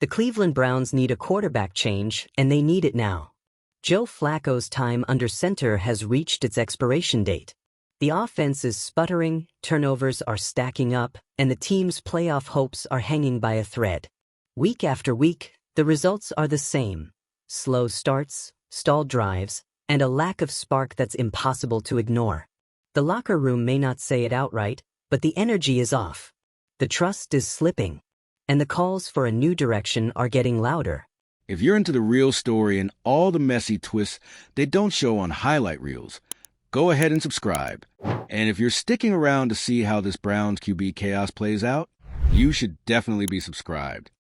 The Cleveland Browns need a quarterback change, and they need it now. Joe Flacco's time under center has reached its expiration date. The offense is sputtering, turnovers are stacking up, and the team's playoff hopes are hanging by a thread. Week after week, the results are the same. Slow starts, stalled drives, and a lack of spark that's impossible to ignore. The locker room may not say it outright, but the energy is off. The trust is slipping, and the calls for a new direction are getting louder. If you're into the real story and all the messy twists they don't show on highlight reels, go ahead and subscribe. And if you're sticking around to see how this Browns QB chaos plays out, you should definitely be subscribed.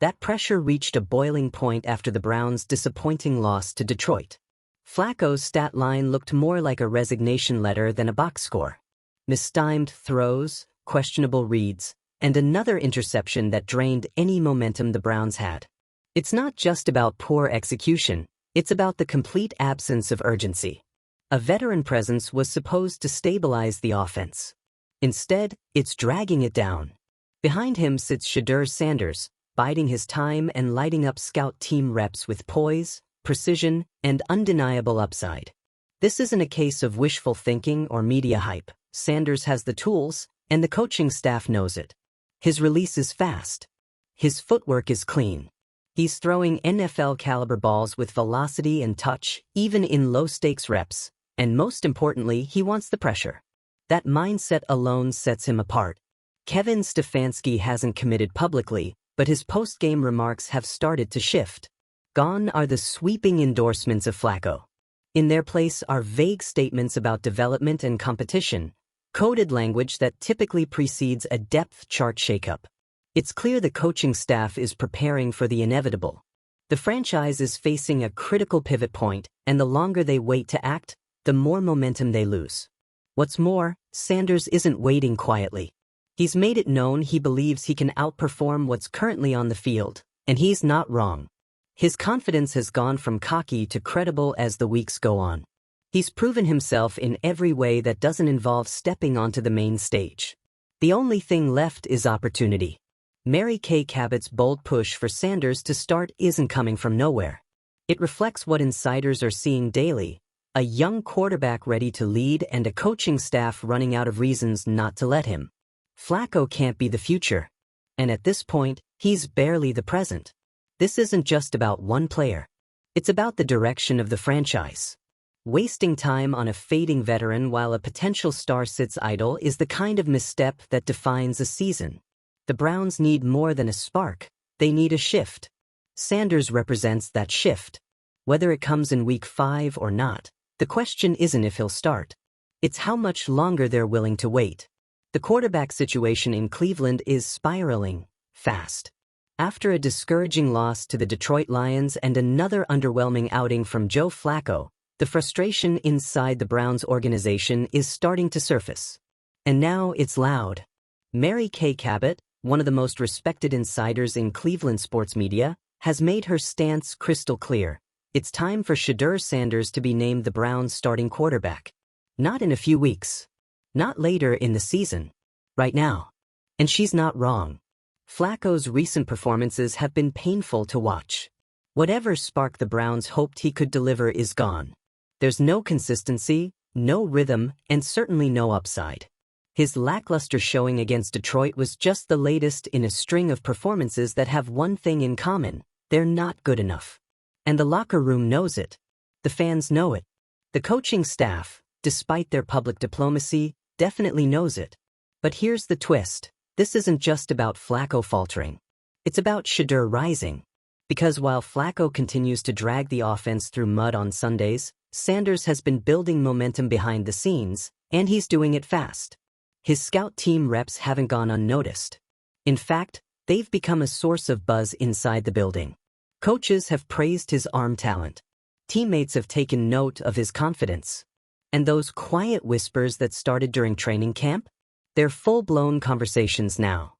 That pressure reached a boiling point after the Browns' disappointing loss to Detroit. Flacco's stat line looked more like a resignation letter than a box score. Mistimed throws, questionable reads, and another interception that drained any momentum the Browns had. It's not just about poor execution, it's about the complete absence of urgency. A veteran presence was supposed to stabilize the offense. Instead, it's dragging it down. Behind him sits Shedeur Sanders, biding his time and lighting up scout team reps with poise, precision, and undeniable upside. This isn't a case of wishful thinking or media hype. Sanders has the tools, and the coaching staff knows it. His release is fast. His footwork is clean. He's throwing NFL-caliber balls with velocity and touch, even in low-stakes reps. And most importantly, he wants the pressure. That mindset alone sets him apart. Kevin Stefanski hasn't committed publicly, but his post-game remarks have started to shift. Gone are the sweeping endorsements of Flacco. In their place are vague statements about development and competition, coded language that typically precedes a depth chart shakeup. It's clear the coaching staff is preparing for the inevitable. The franchise is facing a critical pivot point, and the longer they wait to act, the more momentum they lose. What's more, Sanders isn't waiting quietly. He's made it known he believes he can outperform what's currently on the field, and he's not wrong. His confidence has gone from cocky to credible as the weeks go on. He's proven himself in every way that doesn't involve stepping onto the main stage. The only thing left is opportunity. Mary Kay Cabot's bold push for Sanders to start isn't coming from nowhere. It reflects what insiders are seeing daily: a young quarterback ready to lead and a coaching staff running out of reasons not to let him. Flacco can't be the future. And at this point, he's barely the present. This isn't just about one player. It's about the direction of the franchise. Wasting time on a fading veteran while a potential star sits idle is the kind of misstep that defines a season. The Browns need more than a spark. They need a shift. Sanders represents that shift. Whether it comes in week 5 or not, the question isn't if he'll start. It's how much longer they're willing to wait. The quarterback situation in Cleveland is spiraling fast. After a discouraging loss to the Detroit Lions and another underwhelming outing from Joe Flacco, the frustration inside the Browns organization is starting to surface. And now it's loud. Mary Kay Cabot, one of the most respected insiders in Cleveland sports media, has made her stance crystal clear. It's time for Shedeur Sanders to be named the Browns' starting quarterback. Not in a few weeks. Not later in the season. Right now. And she's not wrong. Flacco's recent performances have been painful to watch. Whatever spark the Browns hoped he could deliver is gone. There's no consistency, no rhythm, and certainly no upside. His lackluster showing against Detroit was just the latest in a string of performances that have one thing in common: they're not good enough. And the locker room knows it. The fans know it. The coaching staff, despite their public diplomacy, definitely knows it. But here's the twist. This isn't just about Flacco faltering. It's about Shedeur rising. Because while Flacco continues to drag the offense through mud on Sundays, Sanders has been building momentum behind the scenes, and he's doing it fast. His scout team reps haven't gone unnoticed. In fact, they've become a source of buzz inside the building. Coaches have praised his arm talent. Teammates have taken note of his confidence. And those quiet whispers that started during training camp? They're full-blown conversations now.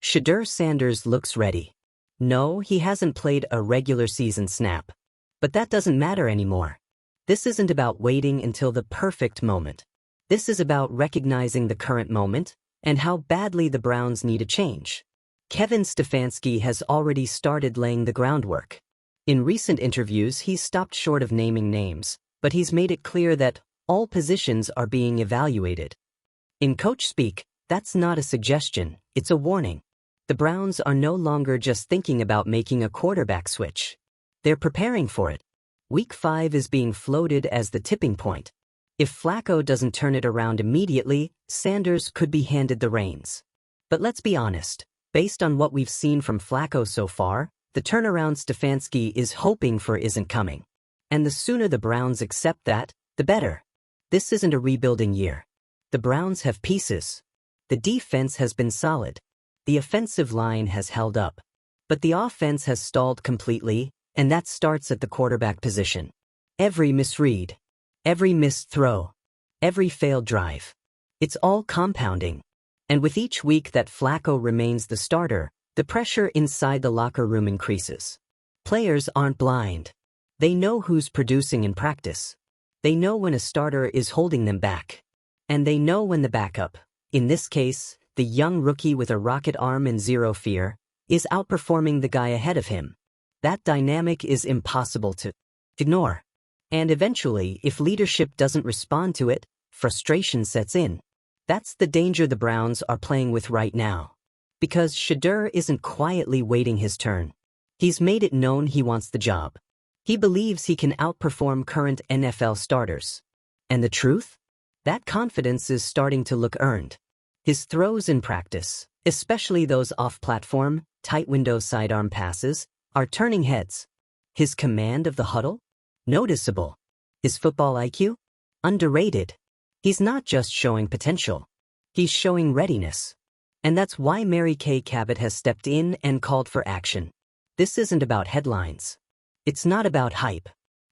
Shedeur Sanders looks ready. No, he hasn't played a regular season snap. But that doesn't matter anymore. This isn't about waiting until the perfect moment. This is about recognizing the current moment and how badly the Browns need a change. Kevin Stefanski has already started laying the groundwork. In recent interviews, he's stopped short of naming names, but he's made it clear that all positions are being evaluated. In coach speak, that's not a suggestion, it's a warning. The Browns are no longer just thinking about making a quarterback switch. They're preparing for it. Week 5 is being floated as the tipping point. If Flacco doesn't turn it around immediately, Sanders could be handed the reins. But let's be honest, based on what we've seen from Flacco so far, the turnaround Stefanski is hoping for isn't coming. And the sooner the Browns accept that, the better. This isn't a rebuilding year. The Browns have pieces. The defense has been solid. The offensive line has held up. But the offense has stalled completely, and that starts at the quarterback position. Every misread, every missed throw, every failed drive. It's all compounding. And with each week that Flacco remains the starter, the pressure inside the locker room increases. Players aren't blind. They know who's producing in practice. They know when a starter is holding them back. And they know when the backup, in this case, the young rookie with a rocket arm and zero fear, is outperforming the guy ahead of him. That dynamic is impossible to ignore. And eventually, if leadership doesn't respond to it, frustration sets in. That's the danger the Browns are playing with right now. Because Shedeur isn't quietly waiting his turn. He's made it known he wants the job. He believes he can outperform current NFL starters. And the truth? That confidence is starting to look earned. His throws in practice, especially those off-platform, tight-window sidearm passes, are turning heads. His command of the huddle? Noticeable. His football IQ? Underrated. He's not just showing potential. He's showing readiness. And that's why Mary Kay Cabot has stepped in and called for action. This isn't about headlines. It's not about hype.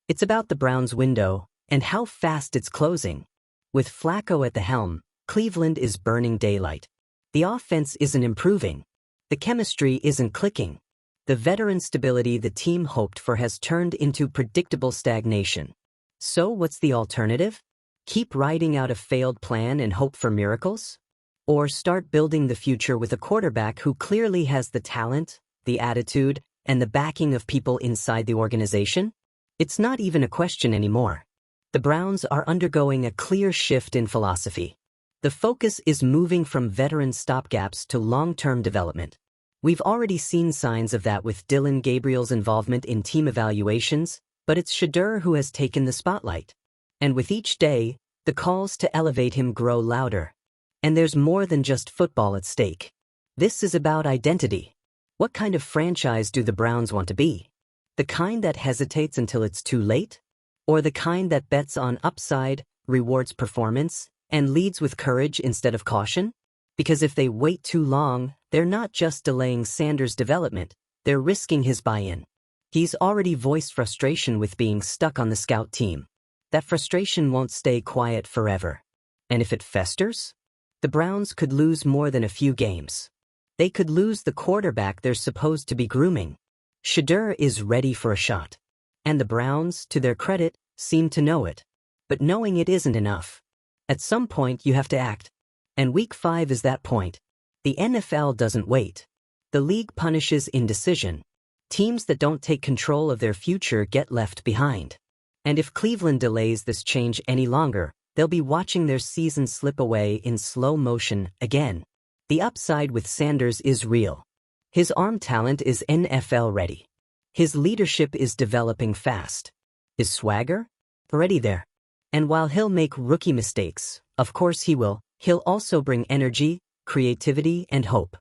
It's about the Browns' window and how fast it's closing. With Flacco at the helm, Cleveland is burning daylight. The offense isn't improving. The chemistry isn't clicking. The veteran stability the team hoped for has turned into predictable stagnation. So what's the alternative? Keep riding out a failed plan and hope for miracles? Or start building the future with a quarterback who clearly has the talent, the attitude, and the backing of people inside the organization? It's not even a question anymore. The Browns are undergoing a clear shift in philosophy. The focus is moving from veteran stopgaps to long-term development. We've already seen signs of that with Dillon Gabriel's involvement in team evaluations, but it's Shedeur who has taken the spotlight. And with each day, the calls to elevate him grow louder. And there's more than just football at stake. This is about identity. What kind of franchise do the Browns want to be? The kind that hesitates until it's too late? Or the kind that bets on upside, rewards performance, and leads with courage instead of caution? Because if they wait too long, they're not just delaying Sanders' development, they're risking his buy-in. He's already voiced frustration with being stuck on the scout team. That frustration won't stay quiet forever. And if it festers, the Browns could lose more than a few games. They could lose the quarterback they're supposed to be grooming. Shedeur is ready for a shot. And the Browns, to their credit, seem to know it. But knowing it isn't enough. At some point you have to act. And Week 5 is that point. The NFL doesn't wait. The league punishes indecision. Teams that don't take control of their future get left behind. And if Cleveland delays this change any longer, they'll be watching their season slip away in slow motion again. The upside with Sanders is real. His arm talent is NFL ready. His leadership is developing fast. His swagger? Already there. And while he'll make rookie mistakes, of course he will, he'll also bring energy, creativity, and hope.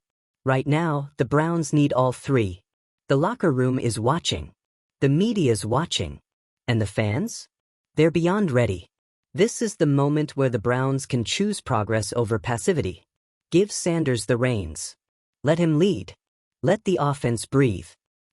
Right now, the Browns need all three. The locker room is watching. The media's watching. And the fans? They're beyond ready. This is the moment where the Browns can choose progress over passivity. Give Sanders the reins. Let him lead. Let the offense breathe.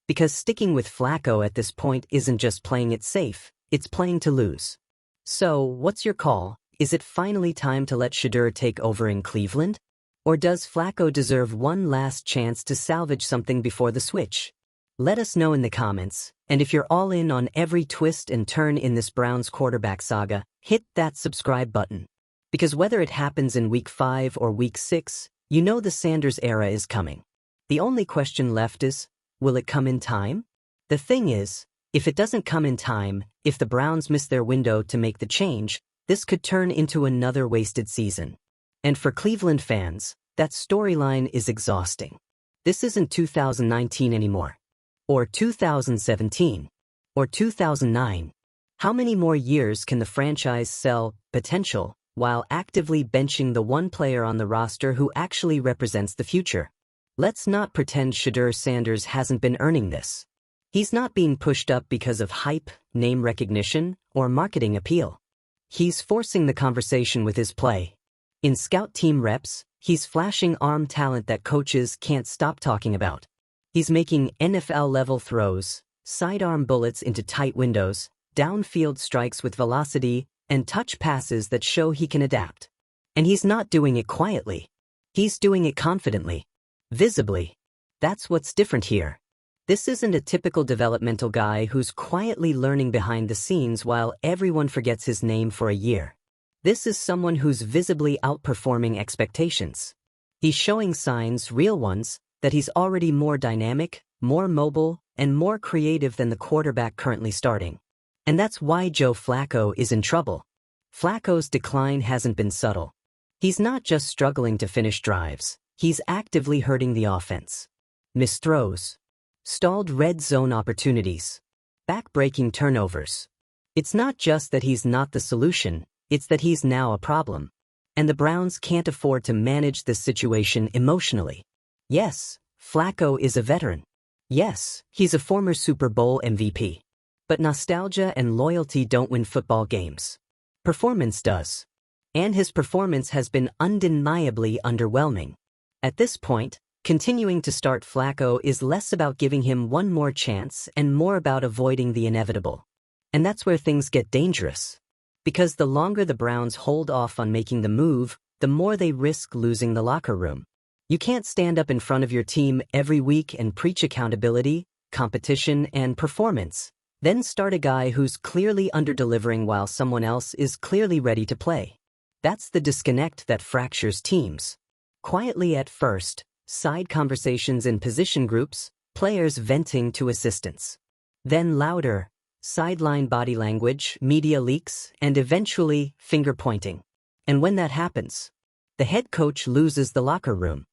Because sticking with Flacco at this point isn't just playing it safe, it's playing to lose. So, what's your call? Is it finally time to let Shedeur take over in Cleveland? Or does Flacco deserve one last chance to salvage something before the switch? Let us know in the comments, and if you're all in on every twist and turn in this Browns quarterback saga, hit that subscribe button. Because whether it happens in Week 5 or Week 6, you know the Sanders era is coming. The only question left is, will it come in time? The thing is, if it doesn't come in time, if the Browns miss their window to make the change, this could turn into another wasted season. And for Cleveland fans, that storyline is exhausting. This isn't 2019 anymore. Or 2017. Or 2009. How many more years can the franchise sell potential while actively benching the one player on the roster who actually represents the future? Let's not pretend Shedeur Sanders hasn't been earning this. He's not being pushed up because of hype, name recognition, or marketing appeal. He's forcing the conversation with his play. In scout team reps, he's flashing arm talent that coaches can't stop talking about. He's making NFL-level throws, sidearm bullets into tight windows, downfield strikes with velocity, and touch passes that show he can adapt. And he's not doing it quietly. He's doing it confidently. Visibly. That's what's different here. This isn't a typical developmental guy who's quietly learning behind the scenes while everyone forgets his name for a year. This is someone who's visibly outperforming expectations. He's showing signs, real ones, that he's already more dynamic, more mobile, and more creative than the quarterback currently starting. And that's why Joe Flacco is in trouble. Flacco's decline hasn't been subtle. He's not just struggling to finish drives. He's actively hurting the offense. Missed throws. Stalled red zone opportunities. Back-breaking turnovers. It's not just that he's not the solution, it's that he's now a problem. And the Browns can't afford to manage this situation emotionally. Yes, Flacco is a veteran. Yes, he's a former Super Bowl MVP. But nostalgia and loyalty don't win football games. Performance does. And his performance has been undeniably underwhelming. At this point, continuing to start Flacco is less about giving him one more chance and more about avoiding the inevitable. And that's where things get dangerous. Because the longer the Browns hold off on making the move, the more they risk losing the locker room. You can't stand up in front of your team every week and preach accountability, competition, and performance, then start a guy who's clearly underdelivering while someone else is clearly ready to play. That's the disconnect that fractures teams. Quietly at first, side conversations in position groups, players venting to assistants. Then louder, sideline body language, media leaks, and eventually finger-pointing. And when that happens, the head coach loses the locker room.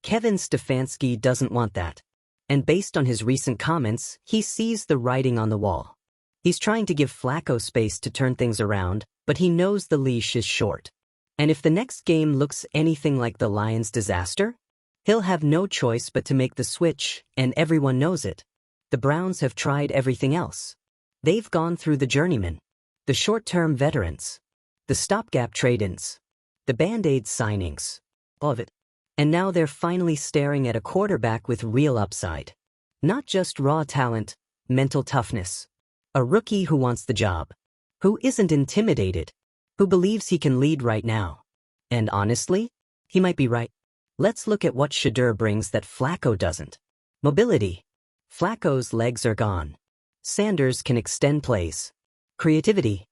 Kevin Stefanski doesn't want that. And based on his recent comments, he sees the writing on the wall. He's trying to give Flacco space to turn things around, but he knows the leash is short. And if the next game looks anything like the Lions' disaster, he'll have no choice but to make the switch, and everyone knows it. The Browns have tried everything else. They've gone through the journeyman, the short-term veterans, the stopgap trade-ins, the Band-Aid signings, all of it. And now they're finally staring at a quarterback with real upside. Not just raw talent, mental toughness. A rookie who wants the job, who isn't intimidated, who believes he can lead right now. And honestly, he might be right. Let's look at what Shedeur brings that Flacco doesn't. Mobility. Flacco's legs are gone. Sanders can extend plays. Creativity.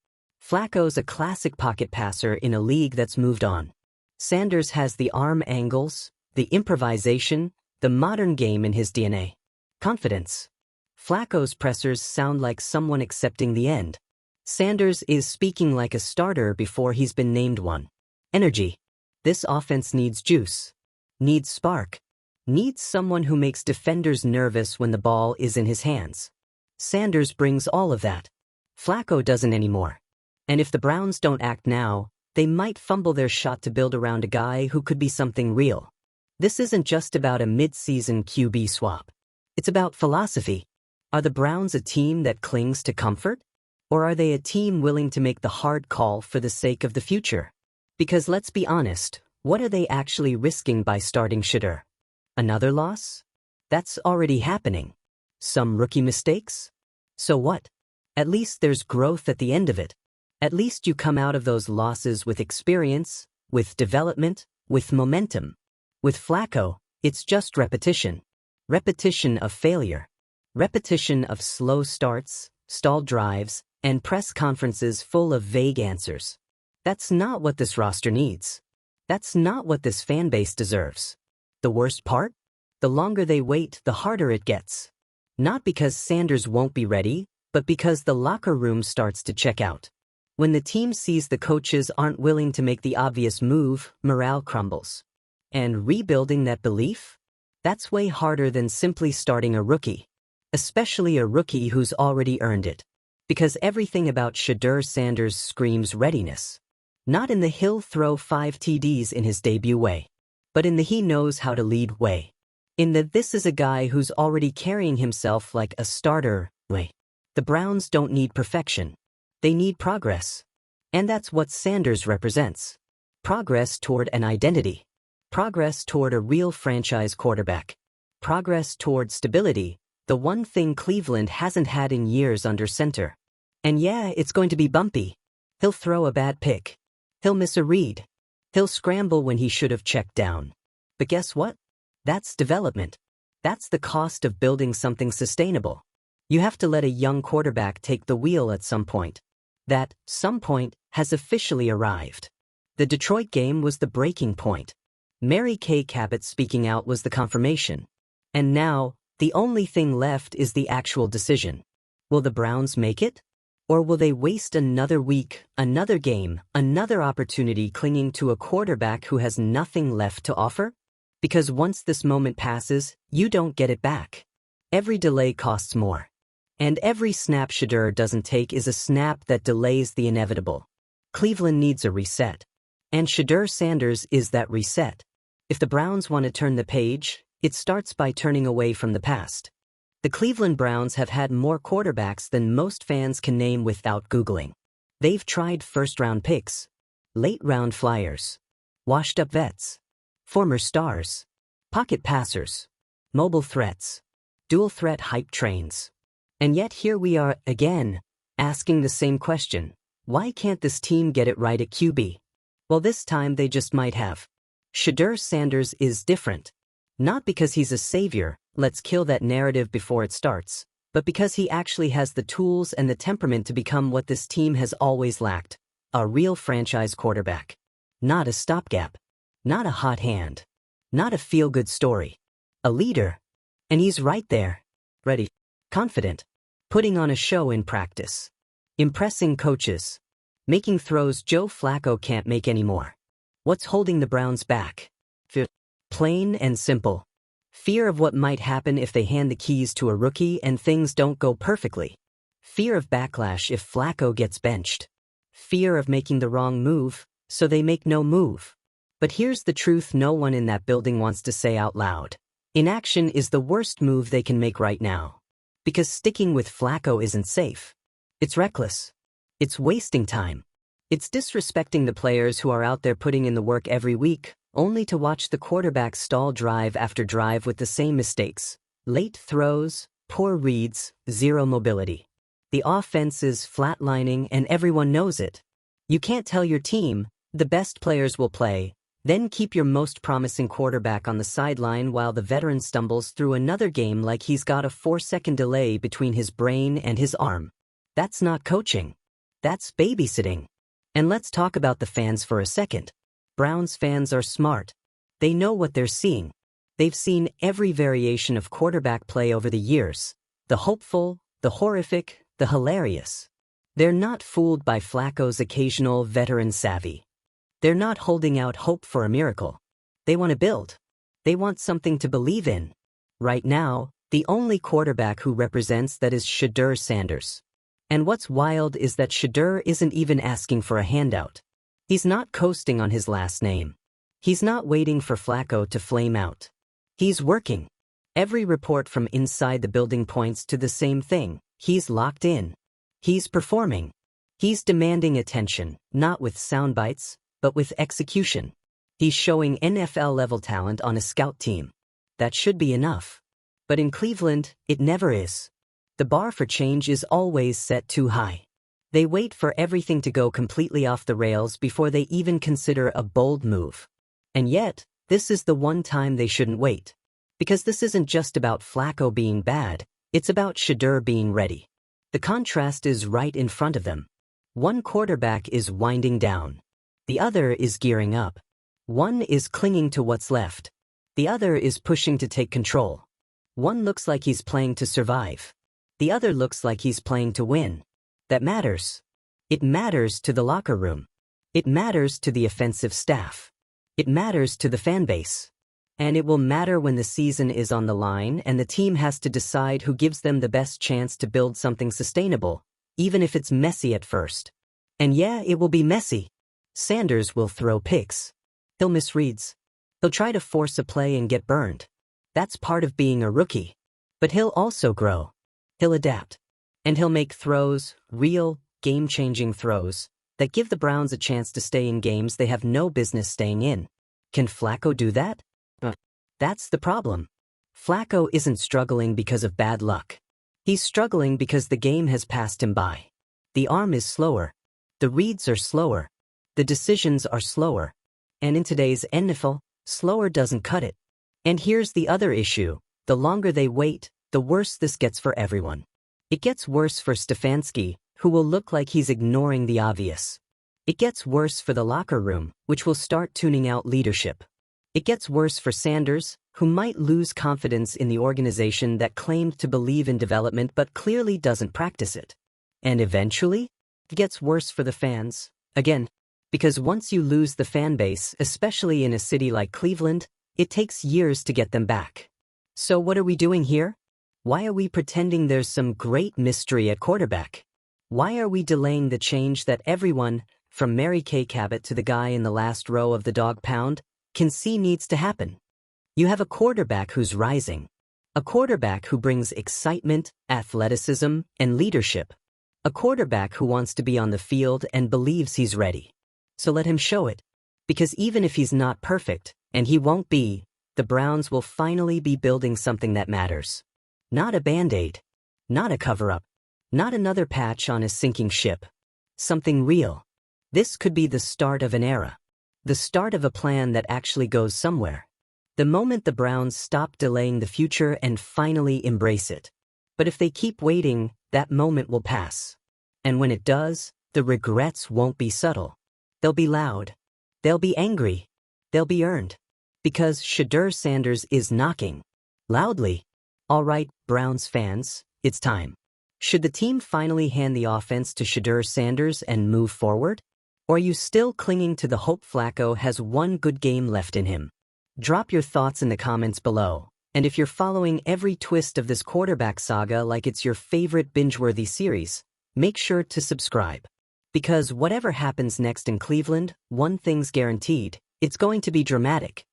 Flacco's a classic pocket passer in a league that's moved on. Sanders has the arm angles, the improvisation, the modern game in his DNA. Confidence. Flacco's pressers sound like someone accepting the end. Sanders is speaking like a starter before he's been named one. Energy. This offense needs juice. Needs spark. Needs someone who makes defenders nervous when the ball is in his hands. Sanders brings all of that. Flacco doesn't anymore. And if the Browns don't act now, they might fumble their shot to build around a guy who could be something real. This isn't just about a mid-season QB swap. It's about philosophy. Are the Browns a team that clings to comfort? Or are they a team willing to make the hard call for the sake of the future? Because let's be honest, what are they actually risking by starting Shedeur? Another loss? That's already happening. Some rookie mistakes? So what? At least there's growth at the end of it. At least you come out of those losses with experience, with development, with momentum. With Flacco, it's just repetition. Repetition of failure. Repetition of slow starts, stalled drives, and press conferences full of vague answers. That's not what this roster needs. That's not what this fan base deserves. The worst part? The longer they wait, the harder it gets. Not because Sanders won't be ready, but because the locker room starts to check out. When the team sees the coaches aren't willing to make the obvious move, morale crumbles. And rebuilding that belief? That's way harder than simply starting a rookie. Especially a rookie who's already earned it. Because everything about Shedeur Sanders screams readiness. Not in the he'll throw 5 TDs in his debut way, but in the he knows how to lead way. In the this is a guy who's already carrying himself like a starter way. The Browns don't need perfection. They need progress. And that's what Sanders represents. Progress toward an identity. Progress toward a real franchise quarterback. Progress toward stability, the one thing Cleveland hasn't had in years under center. And yeah, it's going to be bumpy. He'll throw a bad pick. He'll miss a read. He'll scramble when he should have checked down. But guess what? That's development. That's the cost of building something sustainable. You have to let a young quarterback take the wheel at some point. That some point has officially arrived. The Detroit game was the breaking point. Mary Kay Cabot speaking out was the confirmation. And now, the only thing left is the actual decision. Will the Browns make it? Or will they waste another week, another game, another opportunity clinging to a quarterback who has nothing left to offer? Because once this moment passes, you don't get it back. Every delay costs more. And every snap Shedeur doesn't take is a snap that delays the inevitable. Cleveland needs a reset. And Shedeur Sanders is that reset. If the Browns want to turn the page, it starts by turning away from the past. The Cleveland Browns have had more quarterbacks than most fans can name without Googling. They've tried first-round picks, late-round flyers, washed-up vets, former stars, pocket passers, mobile threats, dual-threat hype trains. And yet here we are, again, asking the same question. Why can't this team get it right at QB? Well, this time they just might have. Shedeur Sanders is different. Not because he's a savior, let's kill that narrative before it starts, but because he actually has the tools and the temperament to become what this team has always lacked. A real franchise quarterback. Not a stopgap. Not a hot hand. Not a feel-good story. A leader. And he's right there. Ready. Confident. Putting on a show in practice. Impressing coaches. Making throws Joe Flacco can't make anymore. What's holding the Browns back? Fear. Plain and simple. Fear of what might happen if they hand the keys to a rookie and things don't go perfectly. Fear of backlash if Flacco gets benched. Fear of making the wrong move, so they make no move. But here's the truth no one in that building wants to say out loud. Inaction is the worst move they can make right now. Because sticking with Flacco isn't safe. It's reckless. It's wasting time. It's disrespecting the players who are out there putting in the work every week, only to watch the quarterback stall drive after drive with the same mistakes. Late throws, poor reads, zero mobility. The offense is flatlining and everyone knows it. You can't tell your team, the best players will play, then keep your most promising quarterback on the sideline while the veteran stumbles through another game like he's got a 4-second delay between his brain and his arm. That's not coaching. That's babysitting. And let's talk about the fans for a second. Browns fans are smart. They know what they're seeing. They've seen every variation of quarterback play over the years. The hopeful, the horrific, the hilarious. They're not fooled by Flacco's occasional veteran savvy. They're not holding out hope for a miracle. They want to build. They want something to believe in. Right now, the only quarterback who represents that is Shedeur Sanders. And what's wild is that Shedeur isn't even asking for a handout. He's not coasting on his last name. He's not waiting for Flacco to flame out. He's working. Every report from inside the building points to the same thing. He's locked in. He's performing. He's demanding attention, not with sound bites, but with execution. He's showing NFL-level talent on a scout team. That should be enough. But in Cleveland, it never is. The bar for change is always set too high. They wait for everything to go completely off the rails before they even consider a bold move. And yet, this is the one time they shouldn't wait. Because this isn't just about Flacco being bad, it's about Shedeur being ready. The contrast is right in front of them. One quarterback is winding down. The other is gearing up. One is clinging to what's left. The other is pushing to take control. One looks like he's playing to survive. The other looks like he's playing to win. That matters. It matters to the locker room. It matters to the offensive staff. It matters to the fan base. And it will matter when the season is on the line and the team has to decide who gives them the best chance to build something sustainable, even if it's messy at first. And yeah, it will be messy. Sanders will throw picks. He'll miss reads. He'll try to force a play and get burned. That's part of being a rookie. But he'll also grow. He'll adapt. And he'll make throws, real, game-changing throws, that give the Browns a chance to stay in games they have no business staying in. Can Flacco do that? That's the problem. Flacco isn't struggling because of bad luck. He's struggling because the game has passed him by. The arm is slower. The reads are slower. The decisions are slower. And in today's NFL, slower doesn't cut it. And here's the other issue. The longer they wait, the worse this gets for everyone. It gets worse for Stefanski, who will look like he's ignoring the obvious. It gets worse for the locker room, which will start tuning out leadership. It gets worse for Sanders, who might lose confidence in the organization that claimed to believe in development but clearly doesn't practice it. And eventually, it gets worse for the fans, again, because once you lose the fan base, especially in a city like Cleveland, it takes years to get them back. So what are we doing here? Why are we pretending there's some great mystery at quarterback? Why are we delaying the change that everyone, from Mary Kay Cabot to the guy in the last row of the dog pound, can see needs to happen? You have a quarterback who's rising. A quarterback who brings excitement, athleticism, and leadership. A quarterback who wants to be on the field and believes he's ready. So let him show it. Because even if he's not perfect, and he won't be, the Browns will finally be building something that matters. Not a Band-Aid. Not a cover-up. Not another patch on a sinking ship. Something real. This could be the start of an era. The start of a plan that actually goes somewhere. The moment the Browns stop delaying the future and finally embrace it. But if they keep waiting, that moment will pass. And when it does, the regrets won't be subtle. They'll be loud. They'll be angry. They'll be earned. Because Shedeur Sanders is knocking. Loudly. All right, Browns fans, it's time. Should the team finally hand the offense to Shedeur Sanders and move forward? Or are you still clinging to the hope Flacco has one good game left in him? Drop your thoughts in the comments below. And if you're following every twist of this quarterback saga like it's your favorite binge-worthy series, make sure to subscribe. Because whatever happens next in Cleveland, one thing's guaranteed, it's going to be dramatic.